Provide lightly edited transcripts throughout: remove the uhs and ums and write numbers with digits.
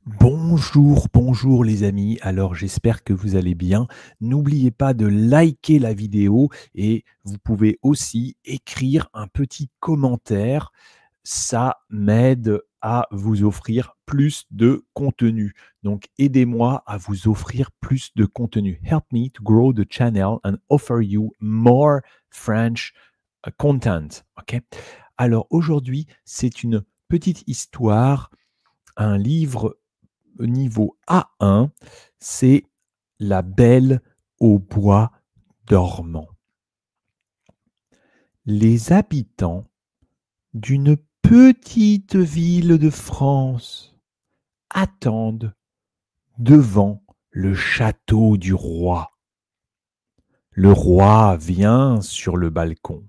Bonjour, bonjour les amis. Alors j'espère que vous allez bien. N'oubliez pas de liker la vidéo et vous pouvez aussi écrire un petit commentaire. Ça m'aide à vous offrir plus de contenu. Donc aidez-moi à vous offrir plus de contenu. Help me to grow the channel and offer you more French content. Ok? Alors aujourd'hui, c'est une petite histoire, un livre niveau A1, c'est La Belle au bois dormant. Les habitants d'une petite ville de France attendent devant le château du roi. Le roi vient sur le balcon.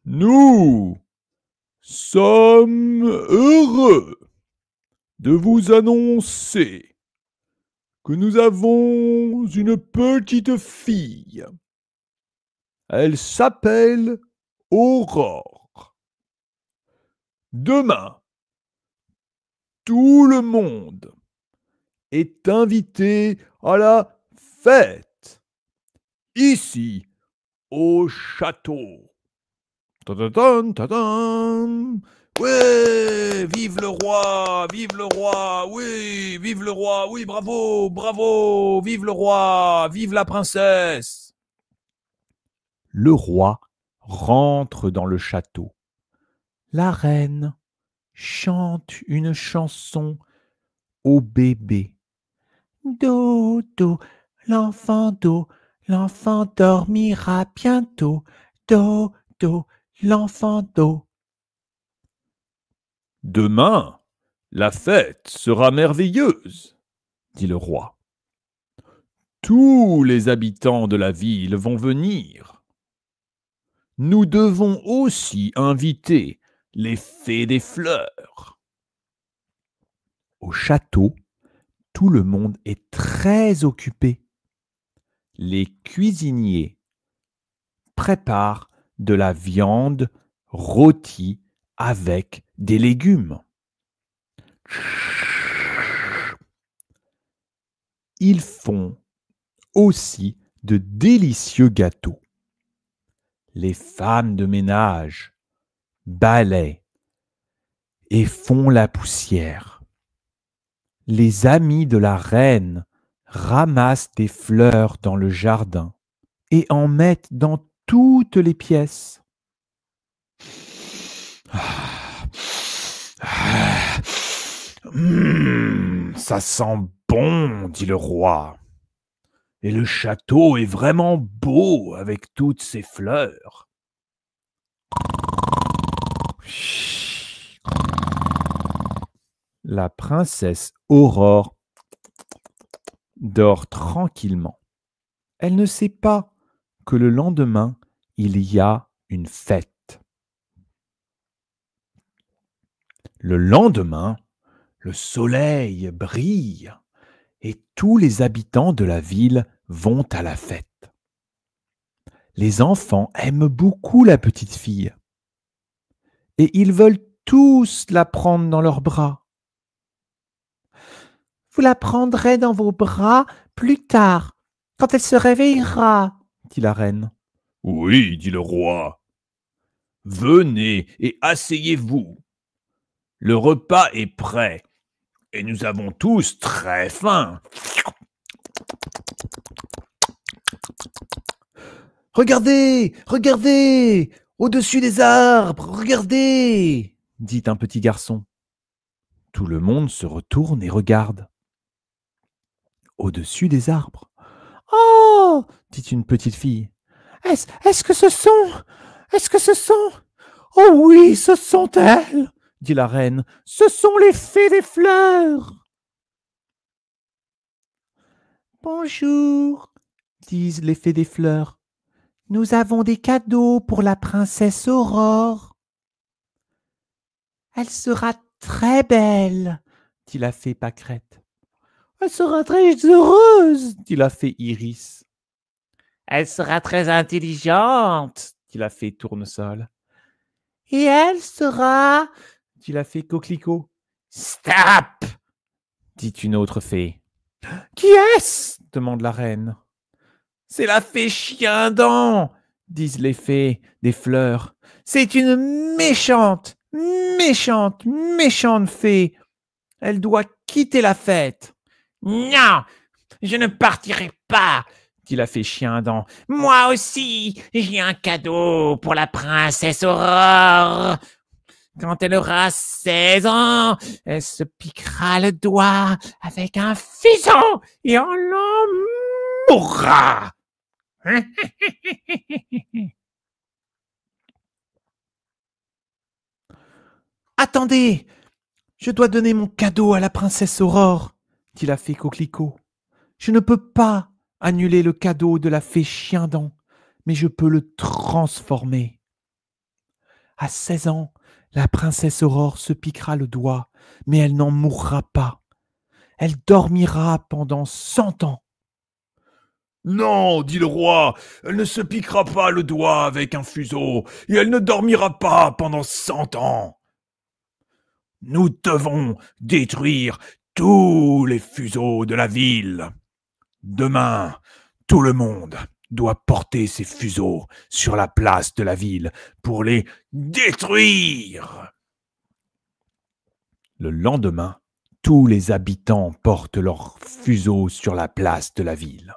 Nous sommes heureux de vous annoncer que nous avons une petite fille. Elle s'appelle Aurore. Demain, tout le monde est invité à la fête, ici, au château. Ta-ta-tan, ta-tan. Ouais, vive le roi, oui, vive le roi, oui, bravo, bravo, vive le roi, vive la princesse. Le roi rentre dans le château. La reine chante une chanson au bébé. Dodo, l'enfant dormira bientôt. Dodo, l'enfant do. Demain, la fête sera merveilleuse, dit le roi. Tous les habitants de la ville vont venir. Nous devons aussi inviter les fées des fleurs. Au château, tout le monde est très occupé. Les cuisiniers préparent de la viande rôtie avec des légumes. Ils font aussi de délicieux gâteaux. Les femmes de ménage balaient et font la poussière. Les amis de la reine ramassent des fleurs dans le jardin et en mettent dans toutes les pièces. Ça sent bon, dit le roi. Et le château est vraiment beau avec toutes ces fleurs. La princesse Aurore dort tranquillement. Elle ne sait pas que le lendemain, il y a une fête. Le lendemain, le soleil brille et tous les habitants de la ville vont à la fête. Les enfants aiment beaucoup la petite fille et ils veulent tous la prendre dans leurs bras. Vous la prendrez dans vos bras plus tard, quand elle se réveillera, dit la reine. Oui, dit le roi. Venez et asseyez-vous. Le repas est prêt et nous avons tous très faim. Regardez, regardez, au-dessus des arbres, regardez, dit un petit garçon. Tout le monde se retourne et regarde. Au-dessus des arbres. Oh, dit une petite fille. Est-ce que ce sont Oh oui, ce sont elles, dit la reine. Ce sont les fées des fleurs. Bonjour, disent les fées des fleurs. Nous avons des cadeaux pour la princesse Aurore. Elle sera très belle, dit la fée Pâquerette. Elle sera très heureuse, dit la fée Iris. Elle sera très intelligente, dit la fée Tournesol. Et elle sera, dit la fée Coquelicot. Stop, dit une autre fée. Qui est-ce? Demande la reine. C'est la fée Chien-Dent, disent les fées des fleurs. C'est une méchante, méchante, méchante fée. Elle doit quitter la fête. Non, je ne partirai pas, dit la fée Chien-Dent. Moi aussi, j'ai un cadeau pour la princesse Aurore. Quand elle aura 16 ans, elle se piquera le doigt avec un fuseau et on en mourra. Attendez, je dois donner mon cadeau à la princesse Aurore, dit la fée Coquelicot. Je ne peux pas annuler le cadeau de la fée Chien-Dent, mais je peux le transformer. À 16 ans, la princesse Aurore se piquera le doigt, mais elle n'en mourra pas. Elle dormira pendant 100 ans. Non, dit le roi, elle ne se piquera pas le doigt avec un fuseau, et elle ne dormira pas pendant 100 ans. Nous devons détruire tous les fuseaux de la ville. Demain, tout le monde doit porter ses fuseaux sur la place de la ville pour les détruire. Le lendemain, tous les habitants portent leurs fuseaux sur la place de la ville.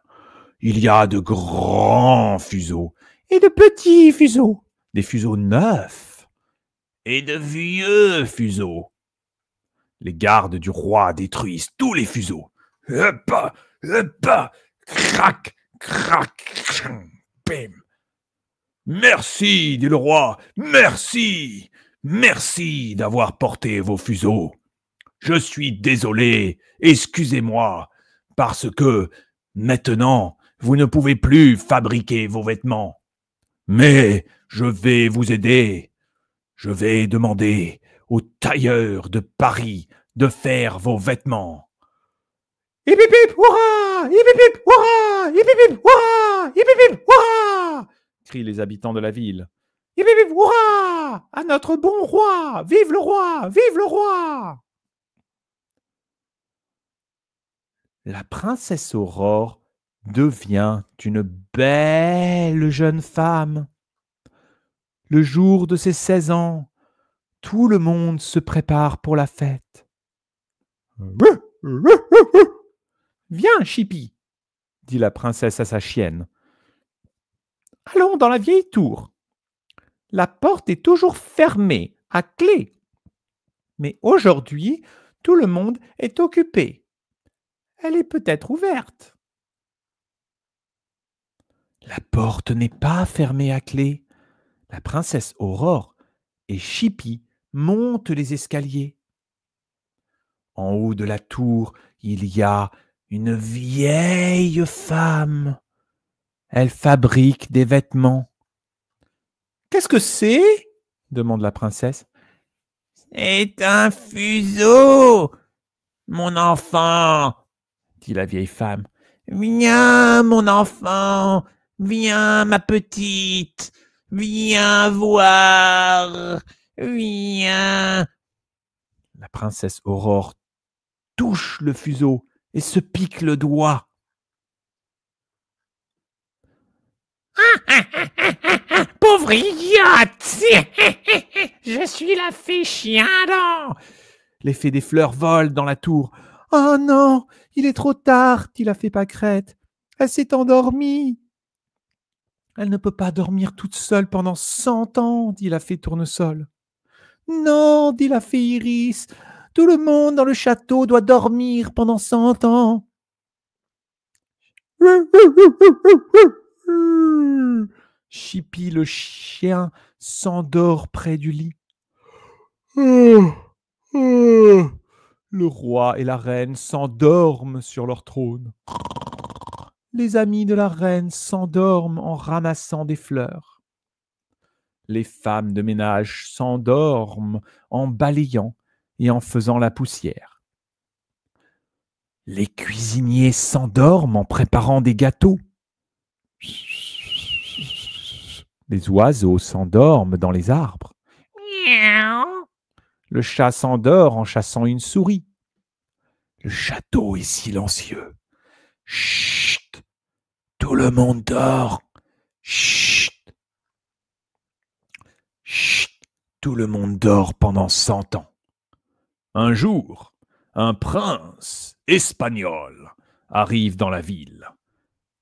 Il y a de grands fuseaux et de petits fuseaux, des fuseaux neufs et de vieux fuseaux. Les gardes du roi détruisent tous les fuseaux. Hop, hop, crac, crac, bim. Merci, dit le roi, merci, merci d'avoir porté vos fuseaux. Je suis désolé, excusez-moi, parce que maintenant, vous ne pouvez plus fabriquer vos vêtements. Mais je vais vous aider. Je vais demander aux tailleurs de Paris de faire vos vêtements. Hip hip hip hurrah! Hip hip hip hurrah! Hip hip hip hurrah! Hip hip hip hurrah! Crient les habitants de la ville. Hip hip hip hurrah! À notre bon roi! Vive le roi! Vive le roi! La princesse Aurore devient une belle jeune femme. Le jour de ses 16 ans, tout le monde se prépare pour la fête. Viens, Chippy, dit la princesse à sa chienne. Allons dans la vieille tour. La porte est toujours fermée, à clé. Mais aujourd'hui, tout le monde est occupé. Elle est peut-être ouverte. La porte n'est pas fermée à clé. La princesse Aurore et Chippy montent les escaliers. En haut de la tour, il y a une vieille femme. Elle fabrique des vêtements. Qu'est-ce que c'est? Demande la princesse. C'est un fuseau, mon enfant, dit la vieille femme. Viens, mon enfant, viens, ma petite, viens voir, viens. La princesse Aurore touche le fuseau et se pique le doigt. Pauvre idiote! Je suis la fée Chien-Dent! Les fées des fleurs volent dans la tour. Oh non, il est trop tard, dit la fée Pâquerette. Elle s'est endormie. Elle ne peut pas dormir toute seule pendant 100 ans, dit la fée Tournesol. Non, dit la fée Iris. Tout le monde dans le château doit dormir pendant 100 ans. Chippy le chien s'endort près du lit. Le roi et la reine s'endorment sur leur trône. Les amis de la reine s'endorment en ramassant des fleurs. Les femmes de ménage s'endorment en balayant et en faisant la poussière. Les cuisiniers s'endorment en préparant des gâteaux. Les oiseaux s'endorment dans les arbres. Le chat s'endort en chassant une souris. Le château est silencieux. Chut! Tout le monde dort. Chut! Chut! Tout le monde dort pendant 100 ans. Un jour, un prince espagnol arrive dans la ville.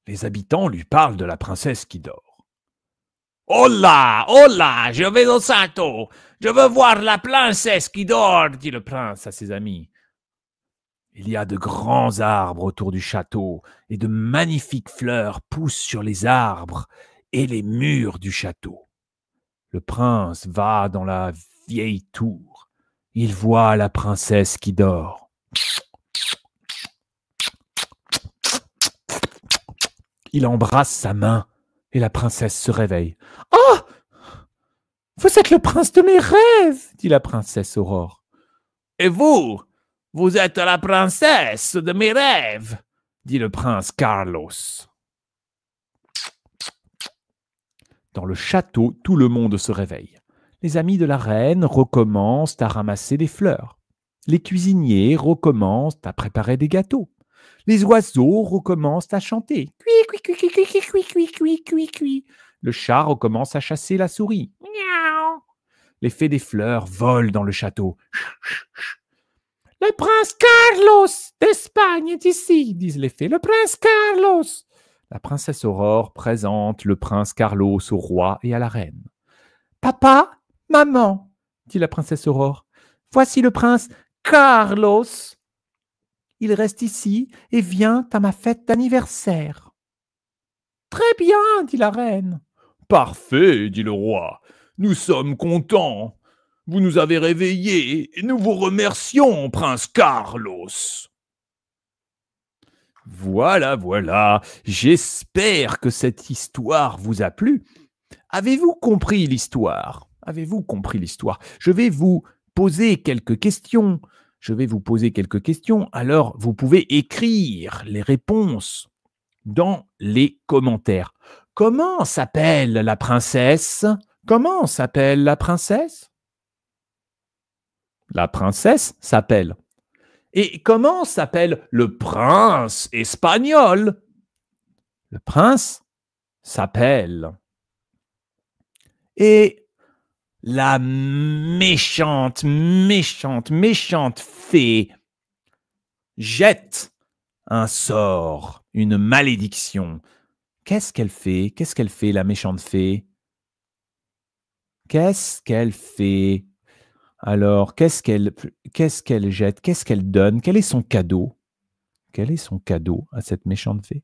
Les habitants lui parlent de la princesse qui dort. Hola, hola, je vais au château. Je veux voir la princesse qui dort, dit le prince à ses amis. Il y a de grands arbres autour du château et de magnifiques fleurs poussent sur les arbres et les murs du château. Le prince va dans la vieille tour. Il voit la princesse qui dort. Il embrasse sa main et la princesse se réveille. « Oh! Vous êtes le prince de mes rêves !» dit la princesse Aurore. « Et vous? Vous êtes la princesse de mes rêves !» dit le prince Carlos. Dans le château, tout le monde se réveille. Les amis de la reine recommencent à ramasser des fleurs. Les cuisiniers recommencent à préparer des gâteaux. Les oiseaux recommencent à chanter. Cui, cui, cui, cui, cui, cui, cui, cui, cui, cui. Le chat recommence à chasser la souris. Miaou. Les fées des fleurs volent dans le château. Le prince Carlos d'Espagne est ici, disent les fées. Le prince Carlos. La princesse Aurore présente le prince Carlos au roi et à la reine. Papa, maman, dit la princesse Aurore, voici le prince Carlos. Il reste ici et vient à ma fête d'anniversaire. Très bien, dit la reine. Parfait, dit le roi. Nous sommes contents. Vous nous avez réveillés et nous vous remercions, prince Carlos. Voilà, voilà. J'espère que cette histoire vous a plu. Avez-vous compris l'histoire? Avez-vous compris l'histoire? Je vais vous poser quelques questions. Alors, vous pouvez écrire les réponses dans les commentaires. Comment s'appelle la princesse? Comment s'appelle la princesse? La princesse s'appelle. Et comment s'appelle le prince espagnol? Le prince s'appelle. Et la méchante fée jette un sort, une malédiction. Qu'est-ce qu'elle fait? Qu'est-ce qu'elle fait, la méchante fée? Qu'est-ce qu'elle fait? Alors, qu'est-ce qu'elle jette? Qu'est-ce qu'elle donne? Quel est son cadeau? Quel est son cadeau à cette méchante fée?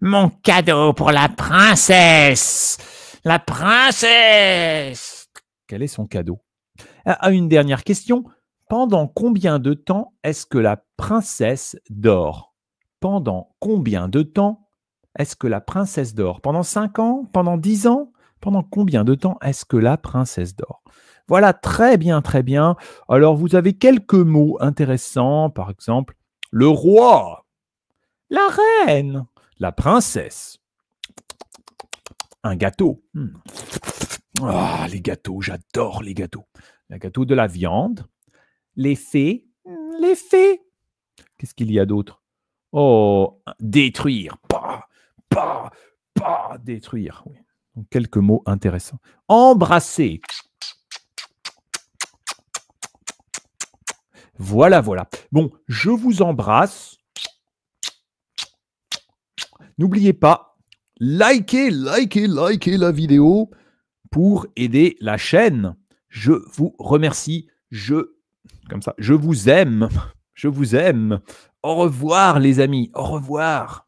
Mon cadeau pour la princesse! La princesse! Quel est son cadeau? Une dernière question. Pendant combien de temps est-ce que la princesse dort? Pendant combien de temps est-ce que la princesse dort? Pendant 5 ans? Pendant 10 ans? Pendant combien de temps est-ce que la princesse dort? Voilà, très bien, très bien. Alors, vous avez quelques mots intéressants, par exemple, le roi, la reine, la princesse, un gâteau. Ah, les gâteaux, j'adore les gâteaux. Le gâteau de la viande, les fées, les fées. Qu'est-ce qu'il y a d'autre? Oh, détruire, détruire. Oui. Donc, quelques mots intéressants. Embrasser. Voilà, voilà. Bon, je vous embrasse. N'oubliez pas, likez la vidéo pour aider la chaîne. Je vous remercie. Je vous aime. Je vous aime. Au revoir, les amis. Au revoir.